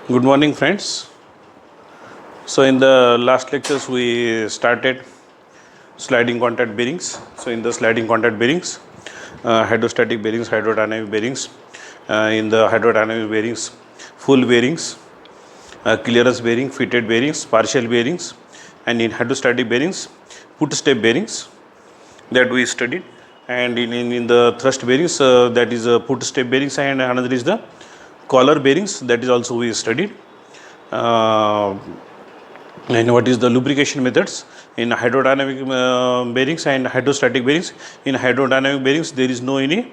Good morning, friends. So, in the last lectures, we started sliding contact bearings. So, in the sliding contact bearings, hydrostatic bearings, hydrodynamic bearings. In the hydrodynamic bearings, full bearings, clearance bearing, fitted bearings, partial bearings, and in hydrostatic bearings, put step bearings that we studied. And in the thrust bearings, that is put step bearings, and another is the collar bearings, that is also we studied. And what is the lubrication methods in hydrodynamic bearings and hydrostatic bearings? In hydrodynamic bearings, there is no any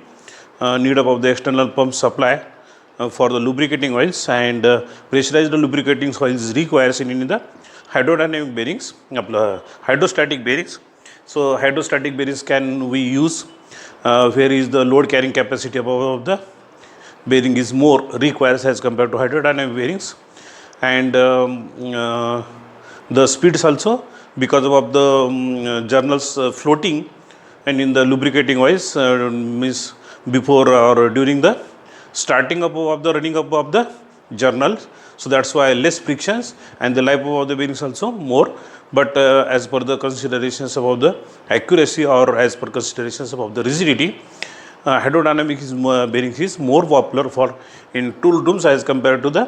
need of the external pump supply for the lubricating oils, and pressurized lubricating oils requires in the hydrodynamic bearings, hydrostatic bearings. So hydrostatic bearings can we use where is the load carrying capacity of the bearing is more requires as compared to hydrodynamic bearings, and the speeds also because of the journals floating and in the lubricating oils means before or during the starting up of the running up of the journal. So that's why less frictions and the life of the bearings also more, but as per the considerations about the accuracy or as per considerations about the rigidity, hydrodynamic bearings is more popular for in tool rooms as compared to the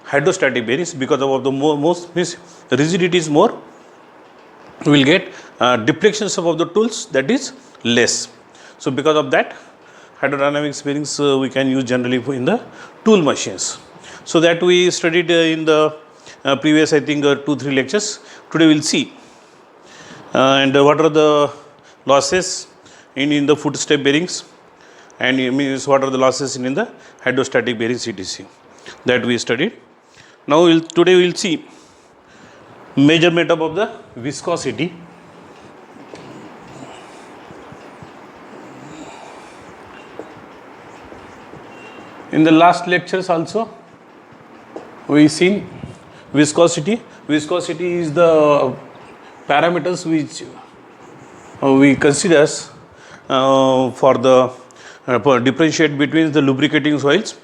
hydrostatic bearings because of the most means rigidity is more. We will get deflections of the tools, that is less. So because of that, hydrodynamics bearings we can use generally in the tool machines. So that we studied in the previous, I think 2-3 lectures. Today we will see and what are the losses in the footstep bearings, and it means what are the losses in the hydrostatic bearings etc. that we studied. Now today we will see measurement of the viscosity. In the last lectures also we seen viscosity. Viscosity is the parameters which we consider for the differentiate between the lubricating oils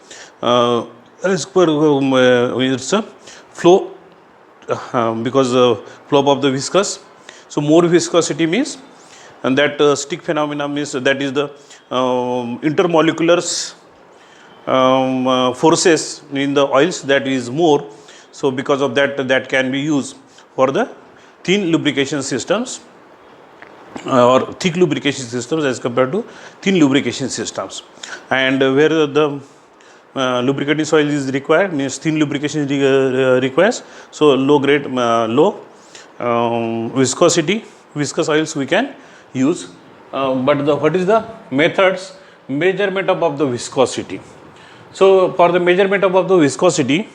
as per it's a flow because flow of the viscous. So more viscosity means and that stick phenomena means that is the intermolecular forces in the oils that is more. So because of that, that can be used for the thin lubrication systems or thick lubrication systems as compared to thin lubrication systems, and where the lubricating oil is required means thin lubrication requires, so low grade low viscosity viscous oils we can use, but what is the methods measurement of the viscosity. So for the measurement of the viscosity,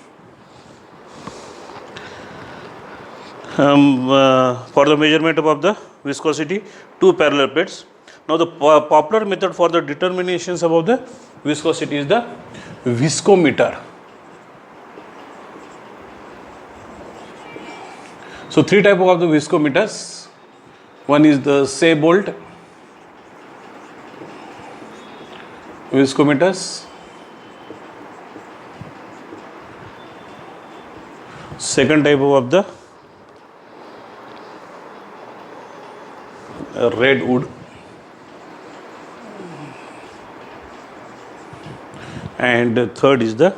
for the measurement of the viscosity, two parallel plates. Now the popular method for the determinations about the viscosity is the viscometer. So three type of the viscometers. One is the Seebolt viscometers. Second type of the Redwood, and third is the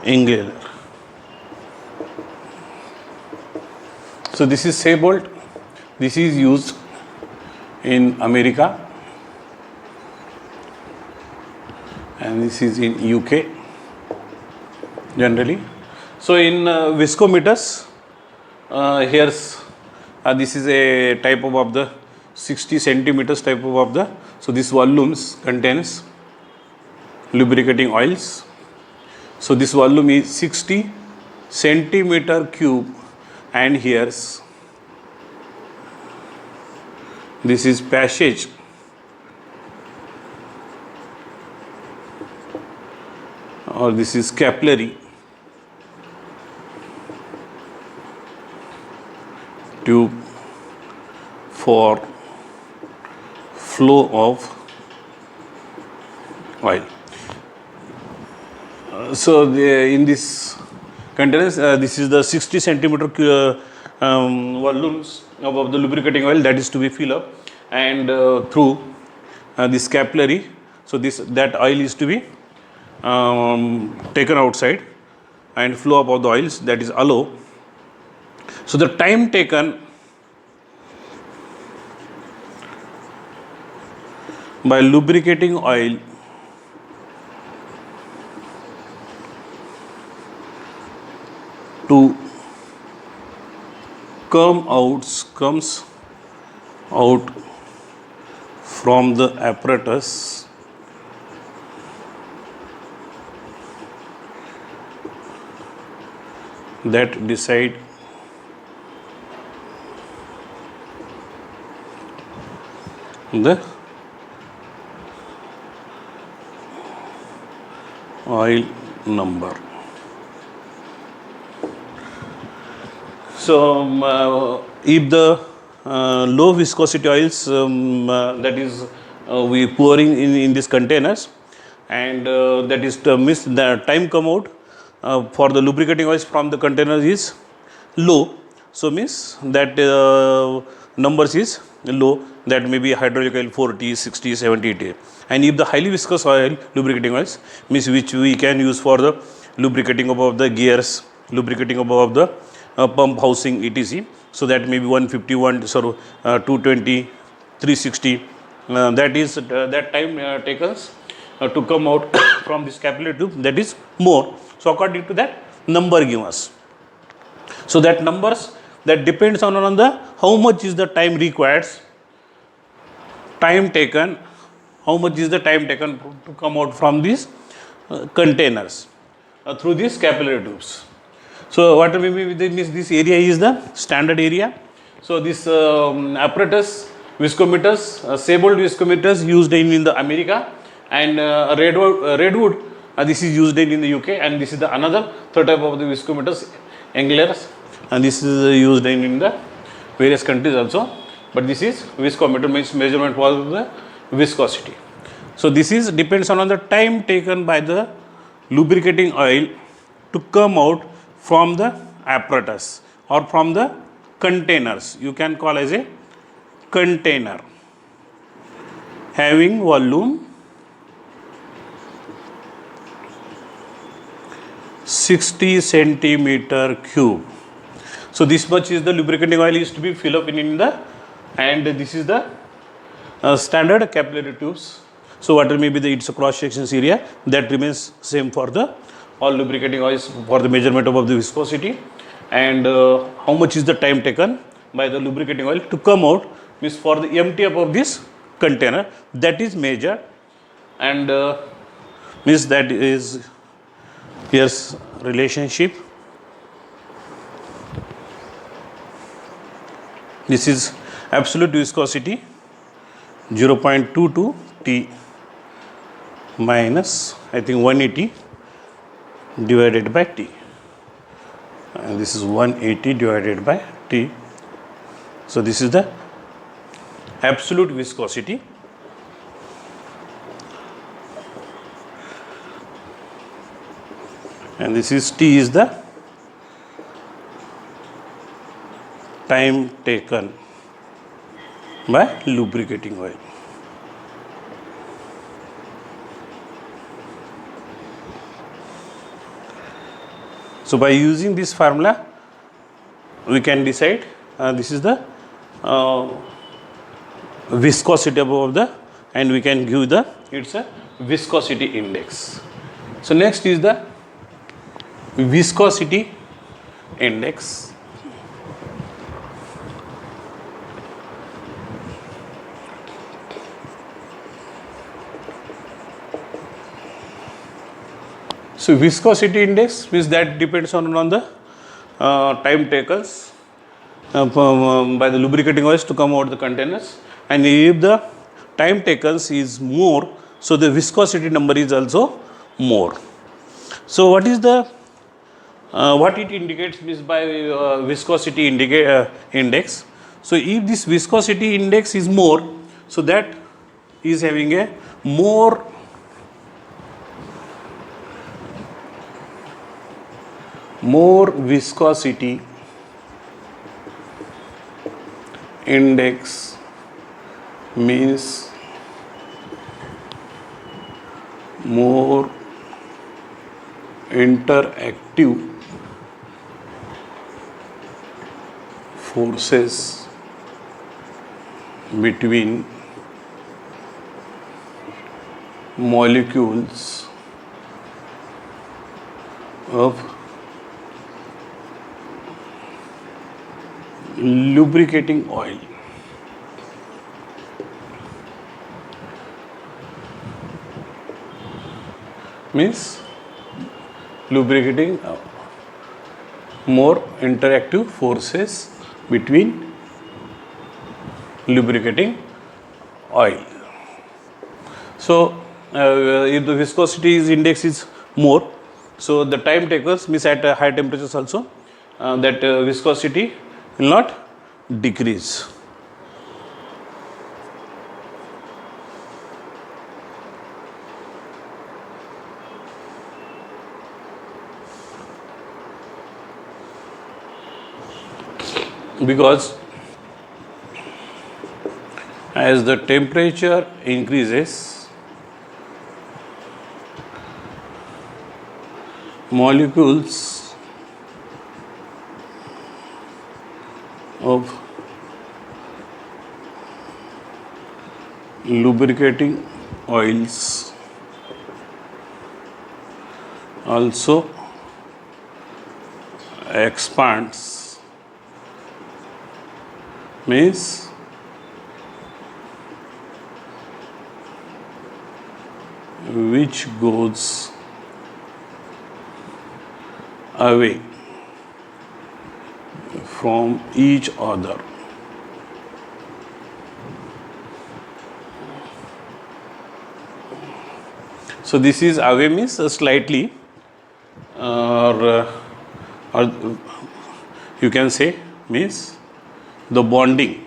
Engler. So this is Seebolt. This is used in America and this is in UK generally. So in viscometers, here's this is a type of the 60 centimeters type of the, so this volumes contains lubricating oils. So this volume is 60 centimeter cube, and here's this is passage or this is capillary tube for flow of oil. In this containers, this is the 60 centimeter volumes of the lubricating oil that is to be filled up, and through this capillary, so that oil is to be taken outside and flow up of the oils, that is allow. So the time taken by lubricating oil to comes out from the apparatus that decide the oil number. So if the low viscosity oils that is we pouring in these containers, and that is the time come out for the lubricating oils from the containers is low, so means that numbers is low, that may be hydraulic oil 40, 60, 70, 80. And if the highly viscous oil, lubricating oils, means which we can use for the lubricating above the gears, lubricating above the pump housing, etc. So that may be 151, 220, 360. That is that time taken to come out from this capillary tube, that is more. So according to that number give us. So that numbers, that depends on the how much is the time required, time taken, how much is the time taken to come out from these containers through these capillary tubes. So what means this area is the standard area. So this apparatus, viscometers, Seybold viscometers used in the America, and Redwood this is used in the UK, and this is the another third type of the viscometers, Englers, and this is used in the various countries also. But this is viscometer, means measurement for the viscosity. So this is depends on the time taken by the lubricating oil to come out from the apparatus or from the containers. You can call as a container having volume 60 centimeter cube. So this much is the lubricating oil is to be filled up in the, and this is the standard capillary tubes. So whatever may be the its cross section area, that remains same for the all lubricating oils for the measurement of the viscosity, and how much is the time taken by the lubricating oil to come out, means for the empty up of this container, that is measured, and means that is here's relationship. This is absolute viscosity 0.22 T minus I think 180 divided by T, and this is 180 divided by T. So this is the absolute viscosity, and this is T is the time taken by lubricating oil. So by using this formula, we can decide this is the viscosity above the, and we can give the it's a viscosity index. So next is the viscosity index. So viscosity index means that depends on the time taken by the lubricating oils to come out the containers, and if the time taken is more, so the viscosity number is also more. So what is the what it indicates means by viscosity index. So if this viscosity index is more, so that is having a more more viscosity index means more interactive forces between molecules of lubricating oil. Means lubricating more interactive forces between lubricating oil. So if the viscosity is index is more, so the time takers means at high temperatures also that viscosity will not decrease. Because as the temperature increases, molecules of lubricating oils also expands, means which goes away from each other. So this is away means slightly, or you can say means the bonding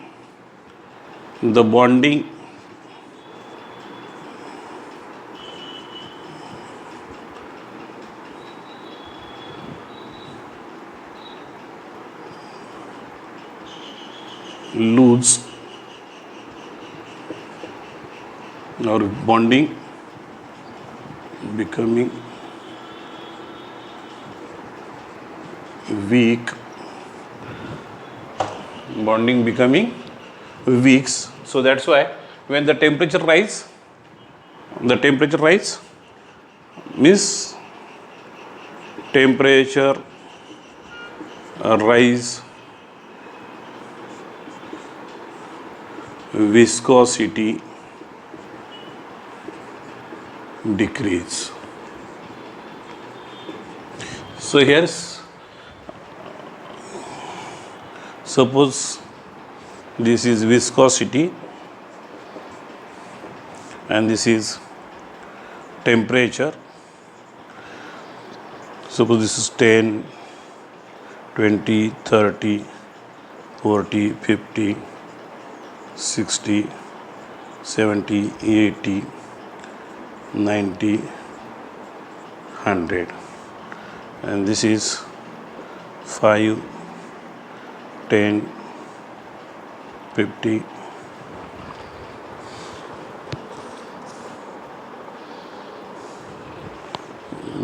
loose or bonding becoming weak, so that's why when the temperature rise means temperature rise, viscosity decrease. So here's suppose this is viscosity and this is temperature. Suppose this is 10, 20, 30, 40, 50, 60, 70, 80, 90, 100, and this is 5, 10, 50,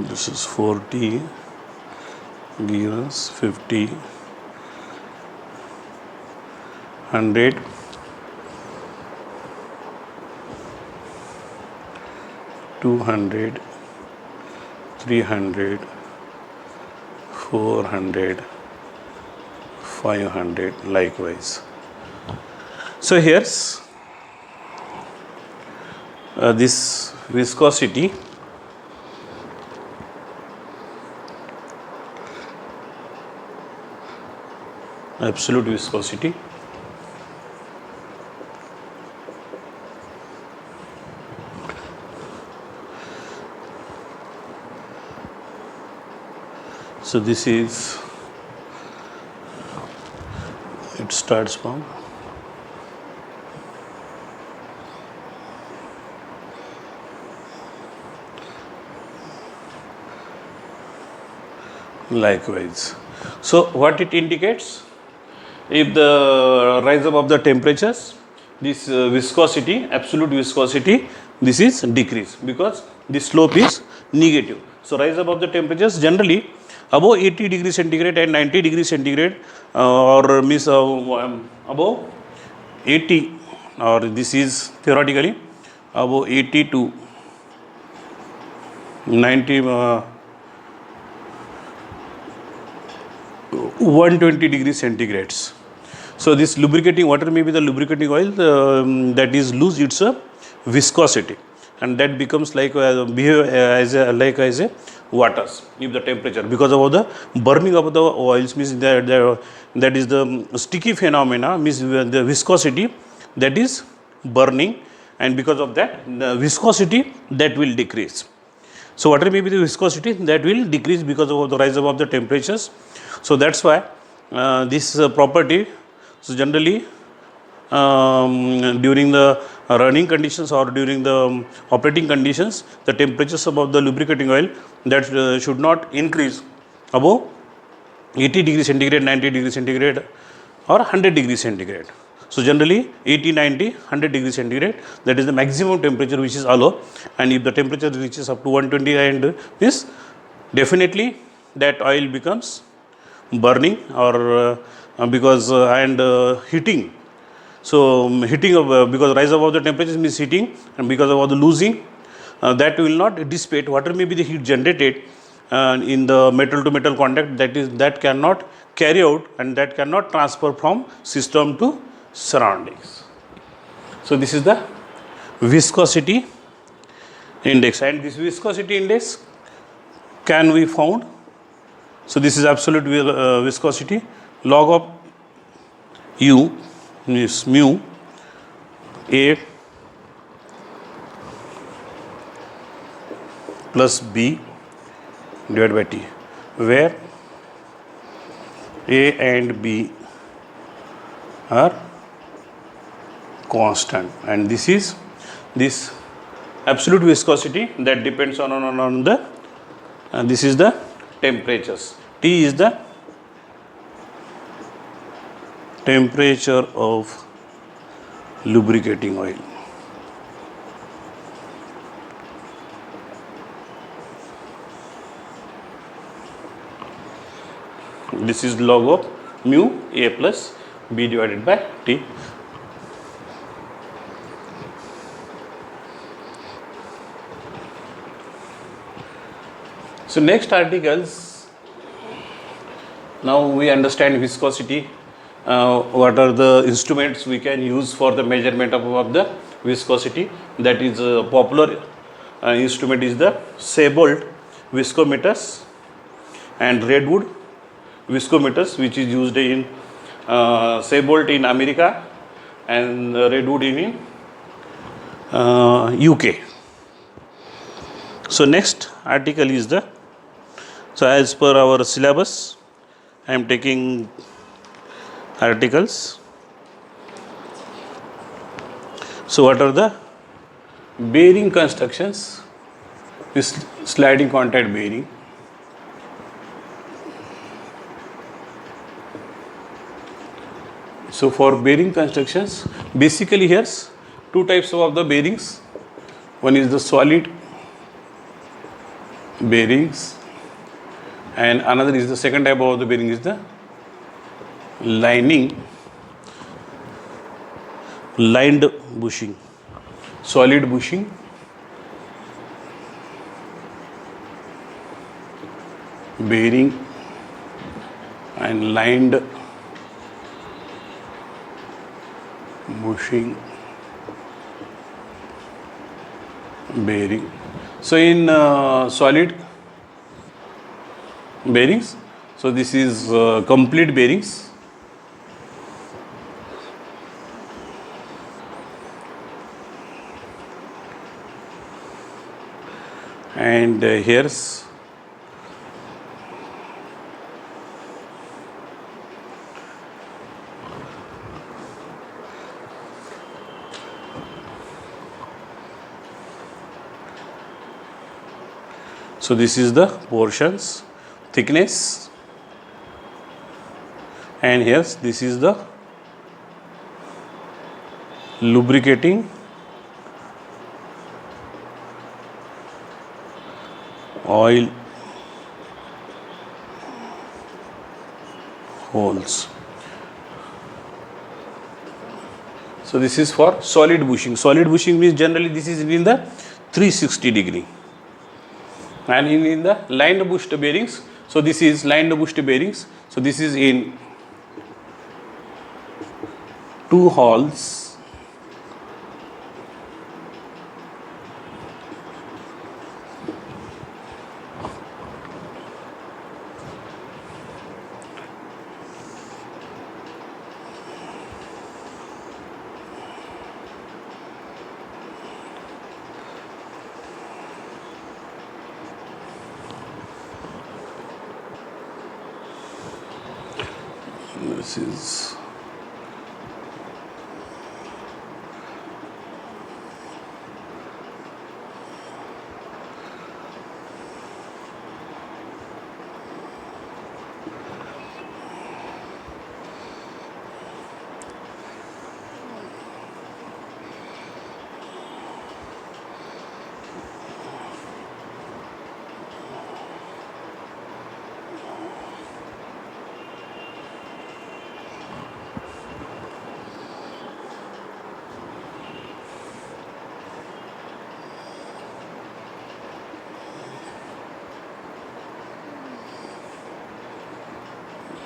this is 40, give us 50, 100, 200, 300, 400, 500, likewise. So here's this viscosity absolute viscosity so this is it starts from Likewise. So what it indicates? If the rise up of the temperatures, this viscosity, absolute viscosity, this is decreased because the slope is negative. So rise up of the temperatures generally above 80 degrees centigrade and 90 degrees centigrade, or means above 80, or this is theoretically above 80 to 90, 120 degrees centigrades. So this lubricating water may be the lubricating oil that is lose its viscosity, and that becomes like behave as a waters if the temperature, because of the burning of the oils, means that is the sticky phenomena, means the viscosity that is burning, and because of that the viscosity that will decrease. So whatever may be the viscosity that will decrease because of the rise of the temperatures. So that's why this property, so generally during the running conditions or during the operating conditions, the temperatures above the lubricating oil that should not increase above 80 degrees centigrade, 90 degrees centigrade, or 100 degrees centigrade. So generally 80, 90, 100 degrees centigrade, that is the maximum temperature which is allowed, and if the temperature reaches up to 120 and this, definitely that oil becomes burning, or because and heating. So heating of because rise above the temperature means heating, and because of the losing, that will not dissipate. Whatever may be the heat generated in the metal to metal contact, that cannot carry out, and that cannot transfer from system to surroundings. So this is the viscosity index, and this viscosity index can be found. So this is absolute viscosity, log of u is mu A plus B divided by T, where A and B are constant, and this is this absolute viscosity that depends on the this is the temperatures. T is the temperature of lubricating oil. This is log of mu A plus B divided by T. So next articles, now we understand viscosity. What are the instruments we can use for the measurement of the viscosity? That is popular instrument is the Seybold viscometers and Redwood viscometers, which is used in Seybold in America and Redwood in UK. So next article is the, so as per our syllabus, I am taking articles. So what are the bearing constructions? This sliding contact bearing. So for bearing constructions, basically here's two types of the bearings. One is the solid bearings, and another is the second type of the bearing is the lined bushing, solid bushing, bearing, and lined bushing bearing. So in solid bearings, so this is complete bearings. And here's so this is the portions thickness, and here this is the lubricating oil holes. So this is for solid bushing. Solid bushing means generally this is in the 360 degree, and in the lined bush bearings, so this is lined bush bearings, so this is in 2 holes. This is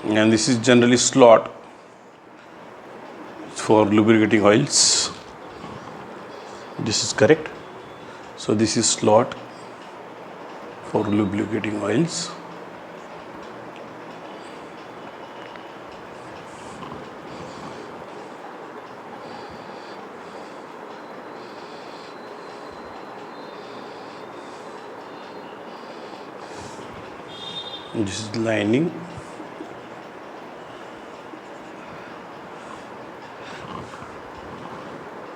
and this is generally slot for lubricating oils. This is correct. So this is slot for lubricating oils. This is lining.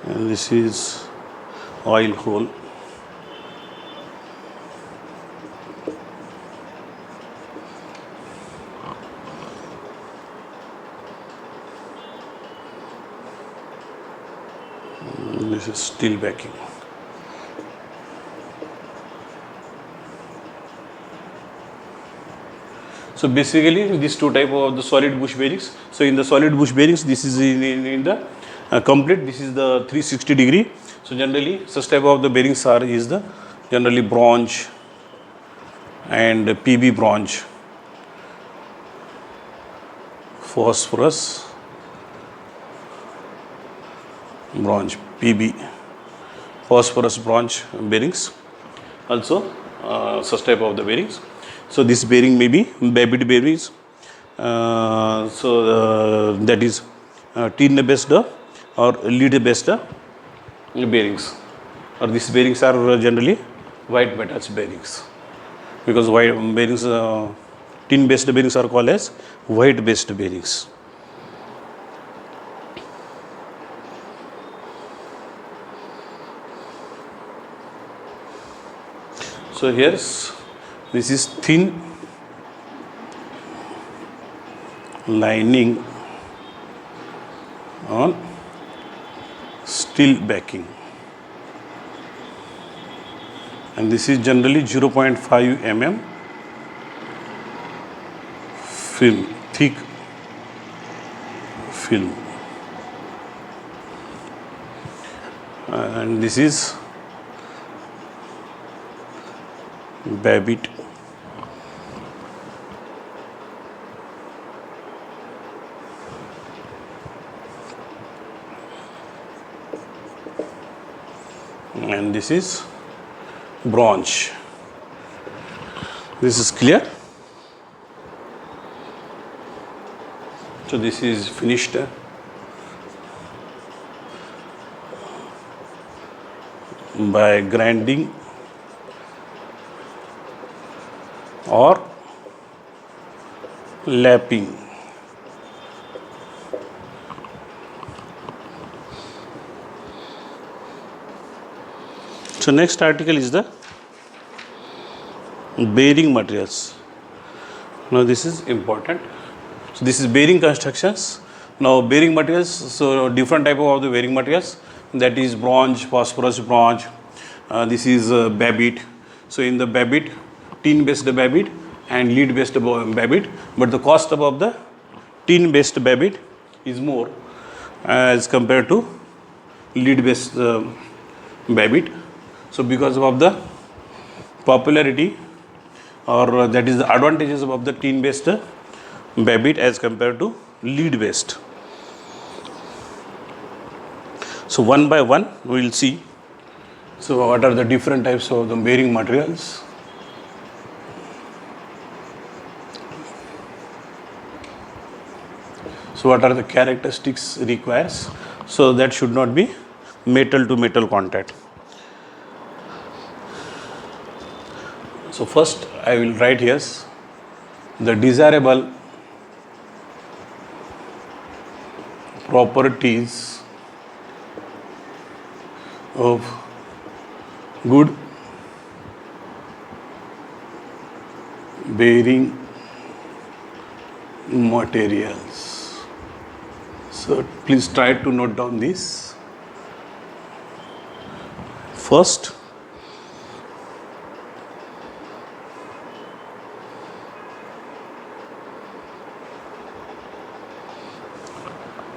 And this is oil hole. And this is steel backing. So basically these two type of the solid bush bearings. So in the solid bush bearings, this is in the complete, this is the 360 degree. So generally such type of the bearings are is the generally bronze and PB bronze, phosphorus bronze, PB phosphorus bronze bearings, also such type of the bearings. So this bearing may be Babbitt bearings, that is tin based or lead based bearings, or these bearings are generally white metals bearings, because white bearings, tin based bearings are called as white based bearings. So here's this is thin lining on steel backing, and this is generally 0.5 mm film, thick film, and this is Babbitt and this is bronze. This is clear. So this is finished by grinding or lapping. So next article is the bearing materials. Now this is important. So this is bearing constructions. Now bearing materials, so different type of the bearing materials, that is bronze, phosphorus bronze. This is babbitt. So in the babbitt, tin based babbitt and lead based babbitt, but the cost of the tin based babbitt is more as compared to lead based babbitt. So because of the popularity, or that is the advantages of the tin based babbitt as compared to lead based. So one by one we will see. So what are the different types of the bearing materials? So what are the characteristics requires? So that should not be metal to metal contact. So first I will write here the desirable properties of good bearing materials. So please try to note down this. First,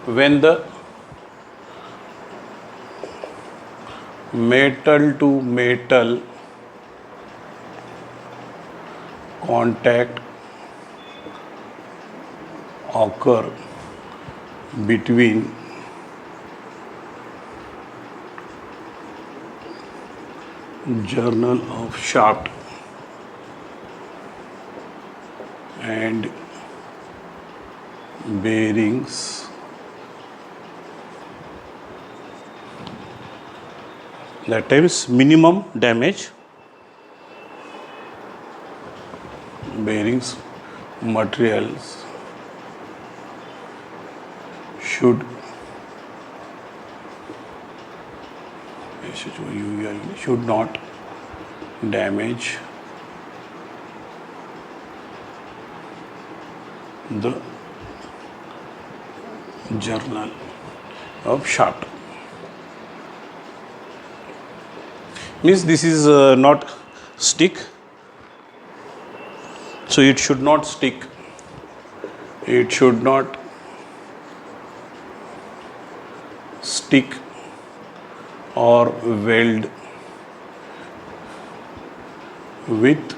when the metal to metal contact occur between journal of shaft and bearings, that times minimum damage bearings materials should not damage the journal of shaft. Means this is not stick, so it should not stick, it should not stick or weld with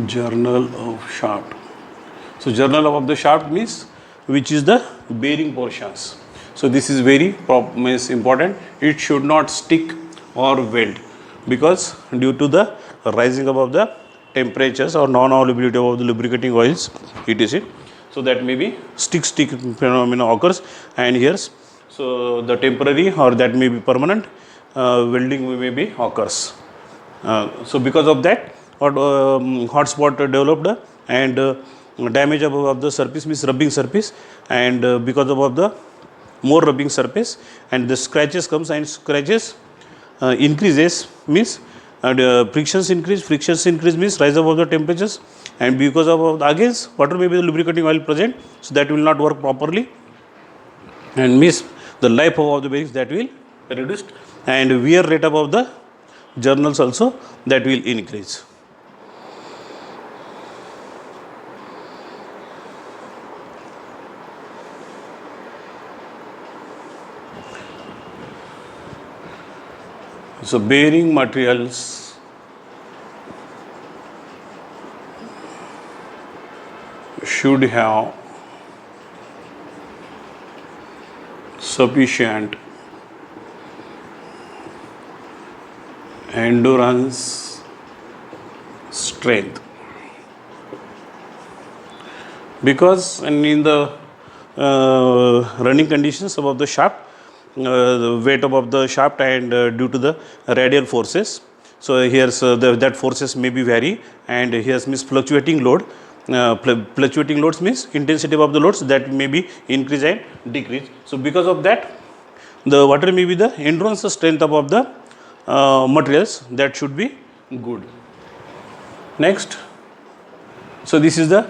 journal of shaft. So journal of the shaft means which is the bearing portions. So this is very important. It should not stick or weld, because due to the rising above the temperatures or non-availability of the lubricating oils, etc. So that may be stick phenomena occurs, and here so the temporary or that may be permanent welding may be occurs. So because of that, hot spot developed and damage above the surface means rubbing surface, and because of the more rubbing surface and the scratches comes, and scratches increases means frictions increase means rise above the temperatures, and because of again water may be the lubricating oil present, so that will not work properly and miss the life of the bearings, that will reduced, and wear rate above the journals also that will increase. So bearing materials should have sufficient endurance strength, because in the running conditions above the shaft, the weight above the shaft and due to the radial forces, so here's that forces may be vary, and here's means fluctuating load. Fluctuating loads means intensity of the loads that may be increase and decrease. So because of that, the water may be the endurance strength of the materials that should be good. Next, so this is the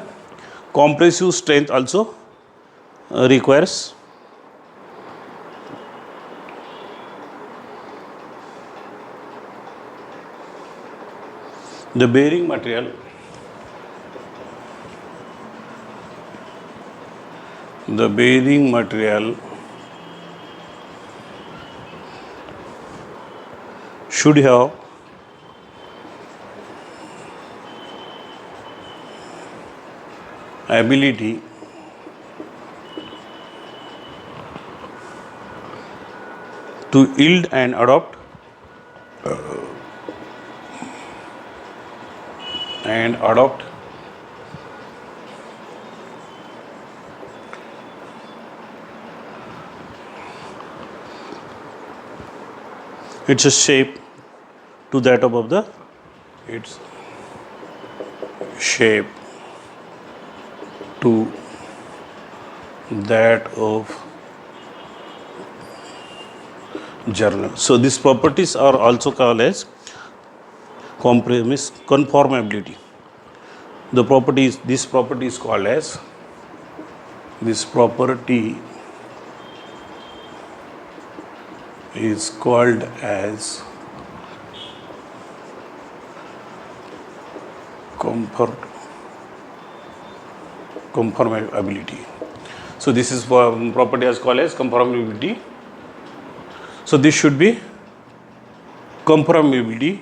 compressive strength also requires. The bearing material should have ability to yield and adapt its shape to that of the its shape to that of journal. So these properties are also called as conformability. This property is called as conformability. So this is property as called as conformability. So this should be conformability,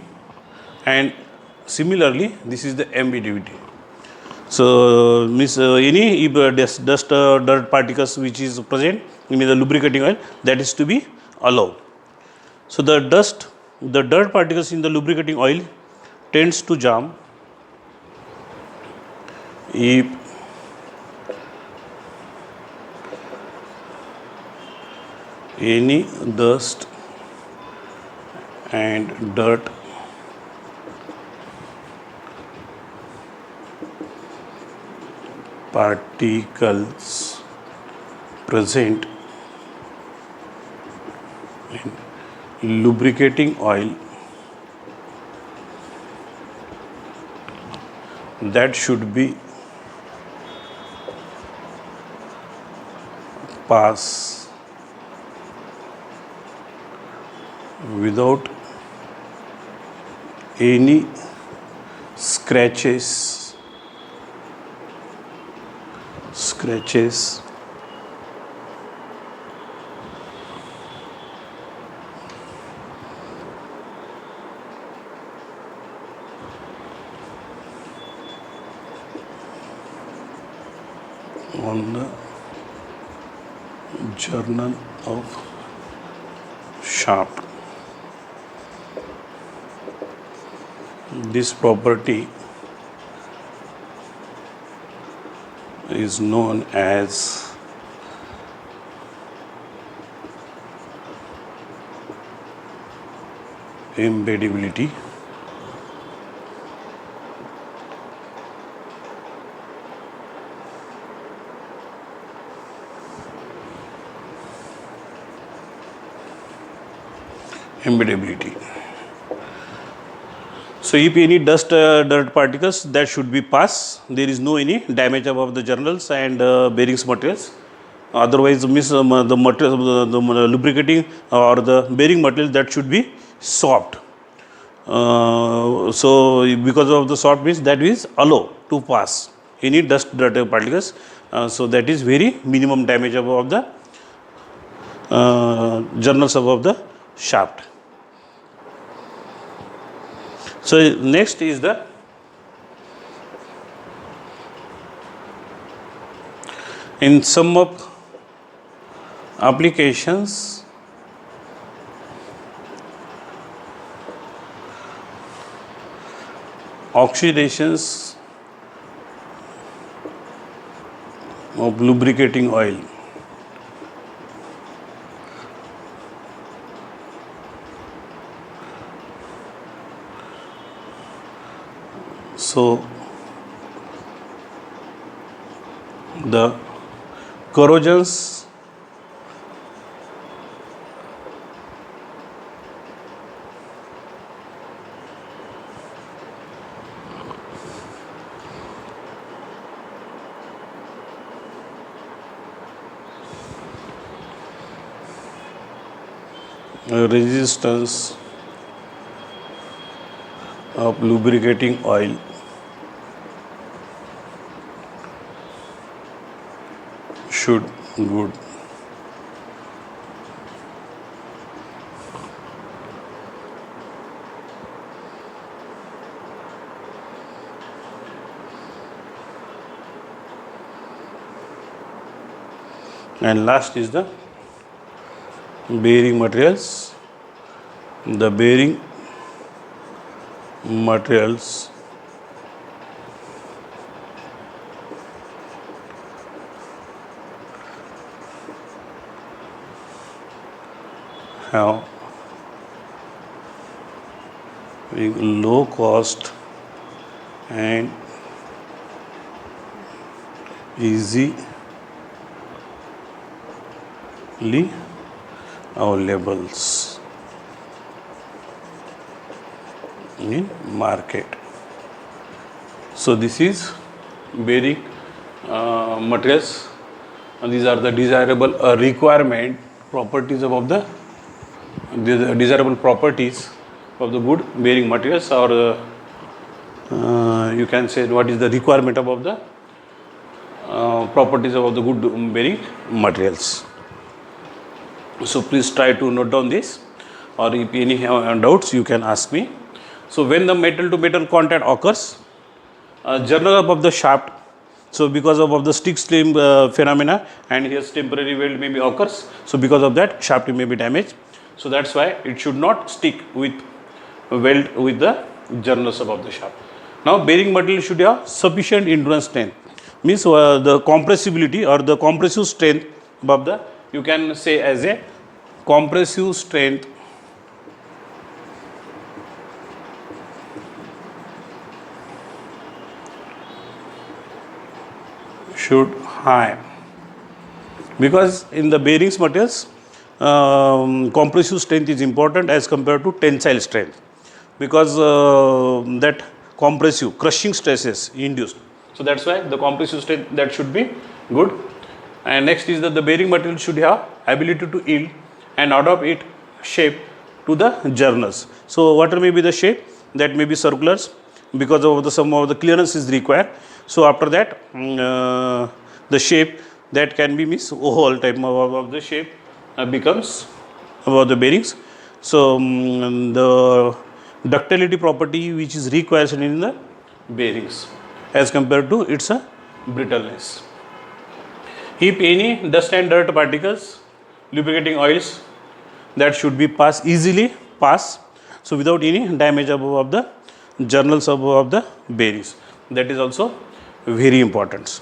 and similarly this is the ambiguity. So any dirt particles which is present in the lubricating oil, that is to be allowed. So the dirt particles in the lubricating oil tends to jam if any dust and dirt particles present in lubricating oil, that should be pass without any scratches on the journal of shaft. This property is known as embeddability. So if any dirt particles, that should be pass. There is no any damage above the journals and bearings materials. Otherwise, the material, the lubricating or the bearing material, that should be soft. So because of the soft means, that is allow to pass any dirt particles. So that is very minimum damage above the journals above the shaft. So next is the in some of applications, oxidations of lubricating oil so the corrosions resistance of lubricating oil should good. And last is the bearing materials. The bearing materials have very low cost and easily available in market. So this is bearing materials, and these are the desirable requirement properties of the desirable properties of the good bearing materials, or you can say what is the requirement of the properties of the good bearing materials. So please try to note down this, or if any have doubts you can ask me. So when the metal to metal contact occurs, journal of the shaft, so because of the stick slim phenomena, and here's temporary weld maybe occurs, so because of that shaft may be damaged. So that's why it should not stick with weld with the journals above the shaft. Now bearing material should have sufficient endurance strength, means the compressibility or the compressive strength above the, you can say as a compressive strength should high, because in the bearings materials compressive strength is important as compared to tensile strength, because that compressive crushing stresses induced. So that's why the compressive strength that should be good. And next is that the bearing material should have ability to yield and adapt its shape to the journals. So whatever may be the shape, that may be circulars, because of the some of the clearance is required. So after that the shape that can be means oval type of the shape becomes about the bearings. So the ductility property which is required in the bearings as compared to its brittleness. If any dust and dirt particles, lubricating oils, that should be easily pass, so without any damage of the journals of the bearings. That is also very important.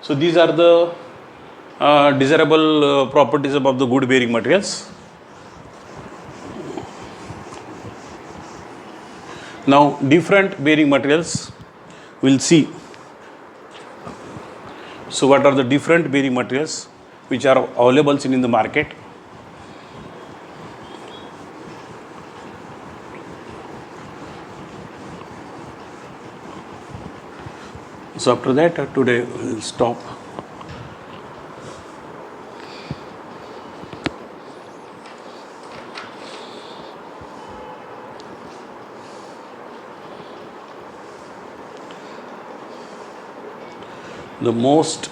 So these are the desirable properties of the good bearing materials. Now different bearing materials we'll see. So what are the different bearing materials which are available in the market? So after that today we'll stop. The most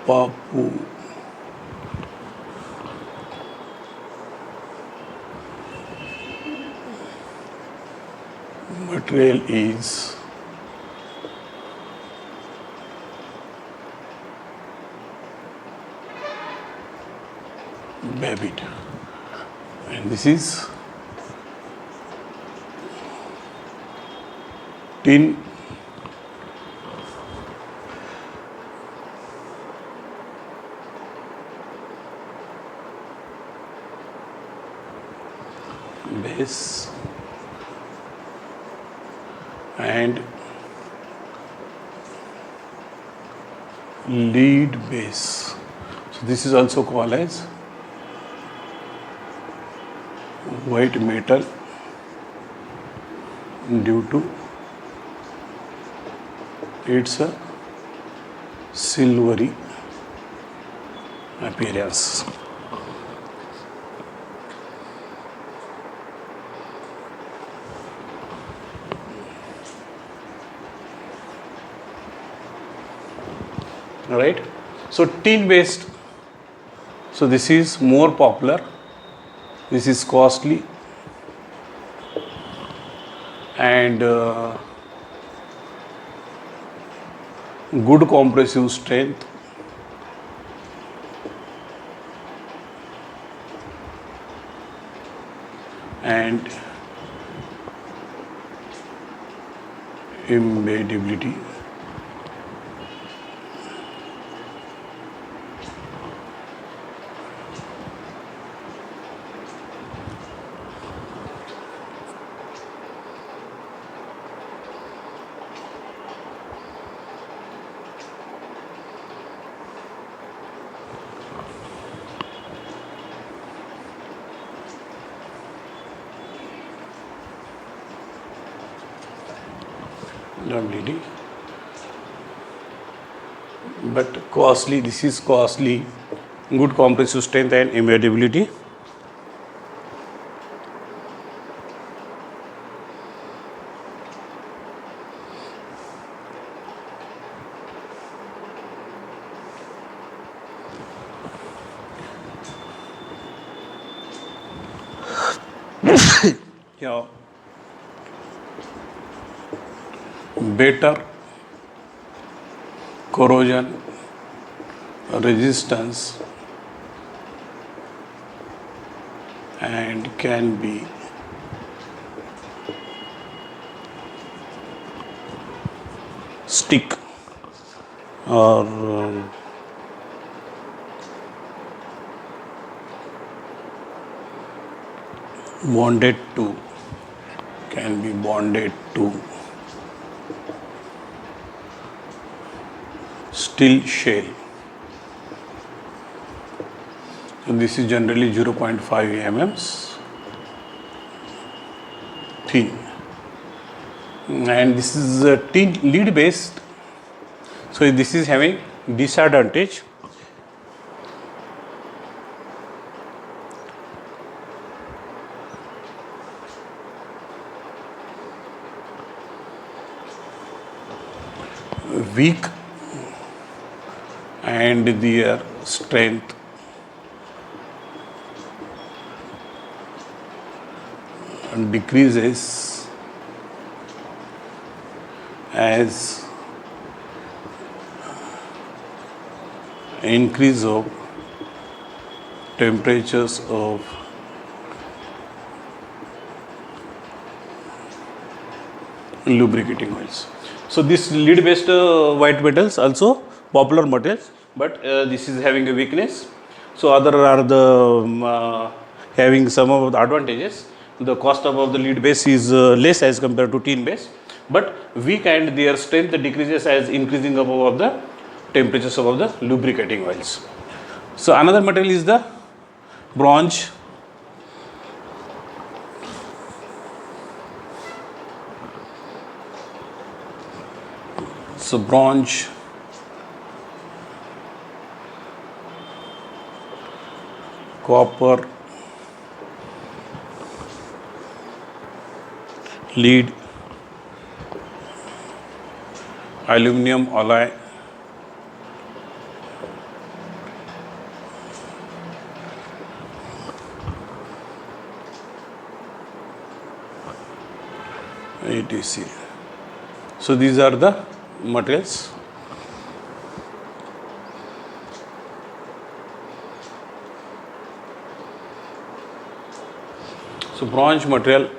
popular material is Babbitt, and this is tin base and lead base. So this is also called as white metal due to its silvery appearance. Right. So tin based, so this is more popular, this is costly, and good compressive strength, and embeddability. WD. But costly, this is costly, good compressive strength and embeddability. Yeah. Better corrosion resistance and can be stick or bonded to, can be bonded to steel shell. So this is generally 0.5 mm thin, and this is a tin lead based. So this is having disadvantage. Weak and their strength decreases as increase of temperatures of lubricating oils. So this lead based white metals also popular materials, but this is having a weakness. So other are the having some of the advantages. The cost of the lead base is less as compared to tin base, but weak and their strength decreases as increasing of the temperatures of the lubricating oils. So another material is the bronze. So bronze, copper, lead, aluminum alloy, etc. So these are the materials. So bronze material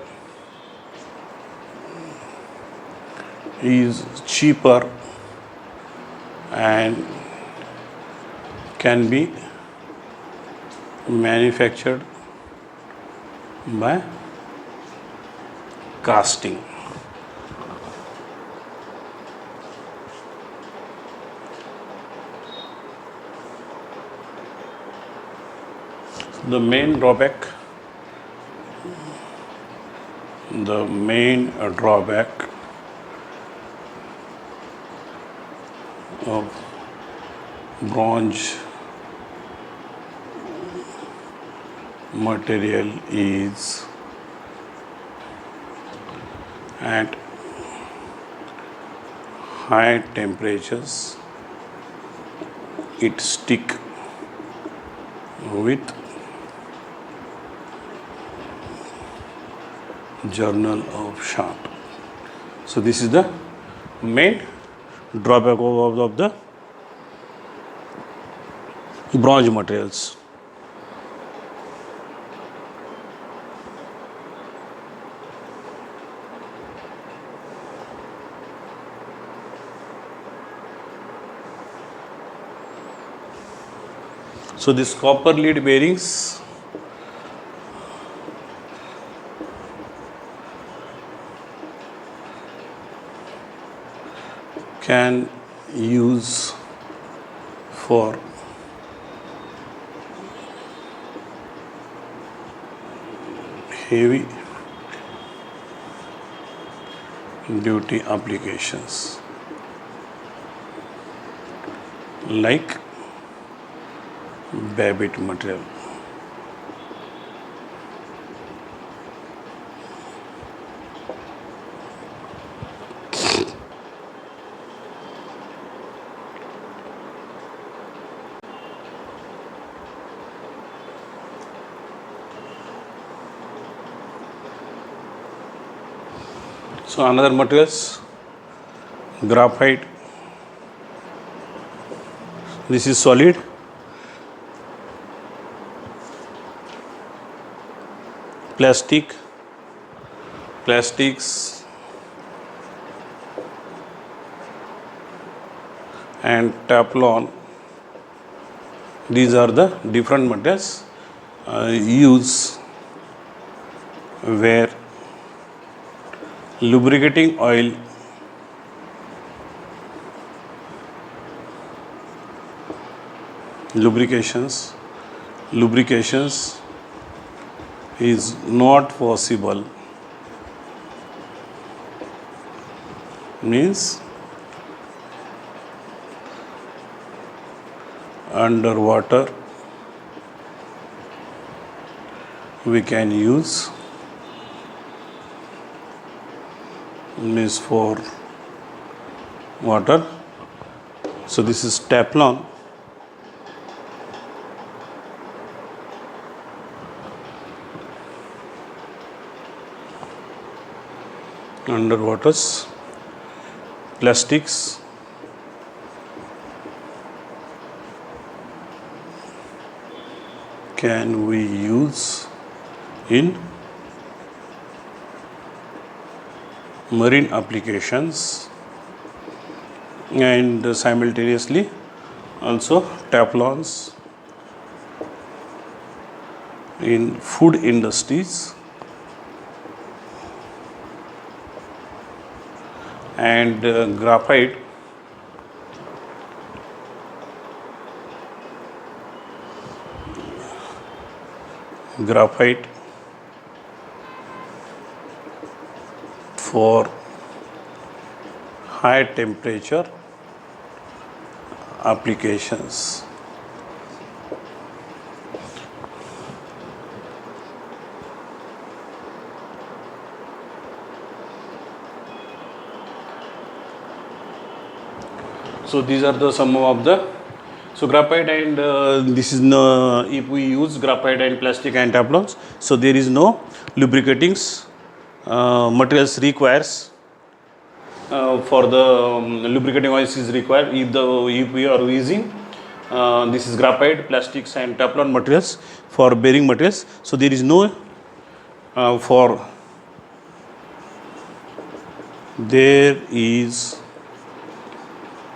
is cheaper and can be manufactured by casting. The main drawback of bronze material is at high temperatures, it stick with journal of sharp. So this is the main drawback of the bronze materials. So this copper lead bearings can use for heavy duty applications like Babbitt material. So another materials, graphite. This is solid. Plastics and Teflon. These are the different materials used where lubricating oil lubrications is not possible, means underwater we can use, means for water. So this is Teflon. Underwaters, plastics, can we use in marine applications, and simultaneously also Teflons in food industries and graphite for high temperature applications. So these are the some of the, so graphite and this is no, if we use graphite and plastic and Teflons, so there is no lubricating materials requires for the lubricating oils is required if we are using this is graphite, plastics and Teflon materials for bearing materials. So there is no there is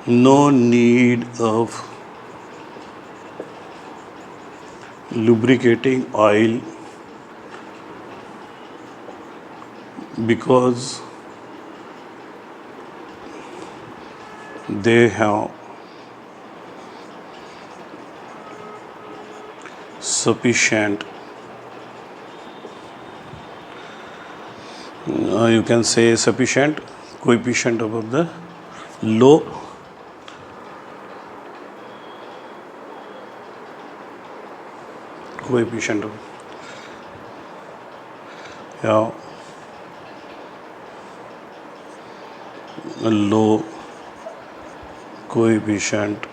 no need of lubricating oil because they have sufficient you can say sufficient coefficient of the low coefficient of have a low coefficient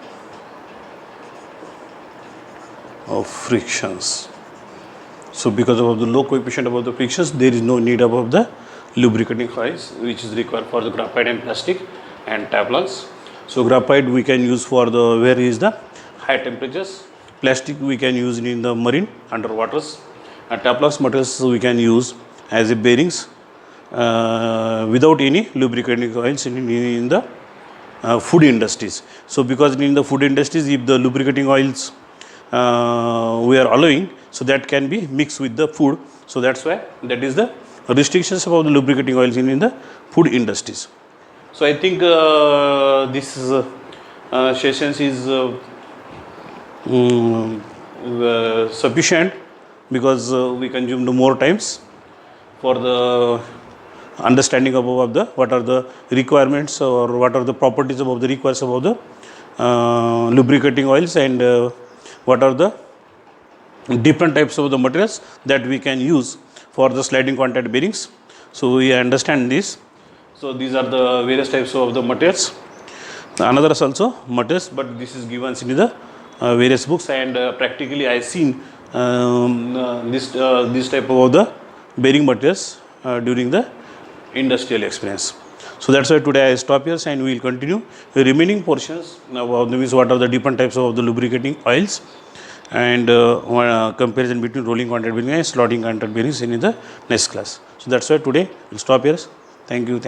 of frictions. So because of the low coefficient of the frictions, there is no need of the lubricating oils which is required for the graphite and plastic and Teflons. So graphite we can use for the where is the high temperatures. Plastic we can use in the marine underwaters. And Teflon materials we can use as a bearings without any lubricating oils in the food industries. So because in the food industries, if the lubricating oils we are allowing, so that can be mixed with the food. So that's why that is the restrictions about the lubricating oils in the food industries. So I think this sessions is sufficient because we consumed more times for the understanding about the what are the requirements or what are the properties about the requirements about the lubricating oils and what are the different types of the materials that we can use for the sliding contact bearings. So we understand this. So these are the various types of the materials. Another is also materials, but this is given in the various books and practically I seen this type of the bearing materials during the industrial experience. So that's why today I stop here and we will continue the remaining portions about what are the different types of the lubricating oils and comparison between rolling contact bearing and slotting contact bearings in the next class. So that's why today we'll stop here. Thank you.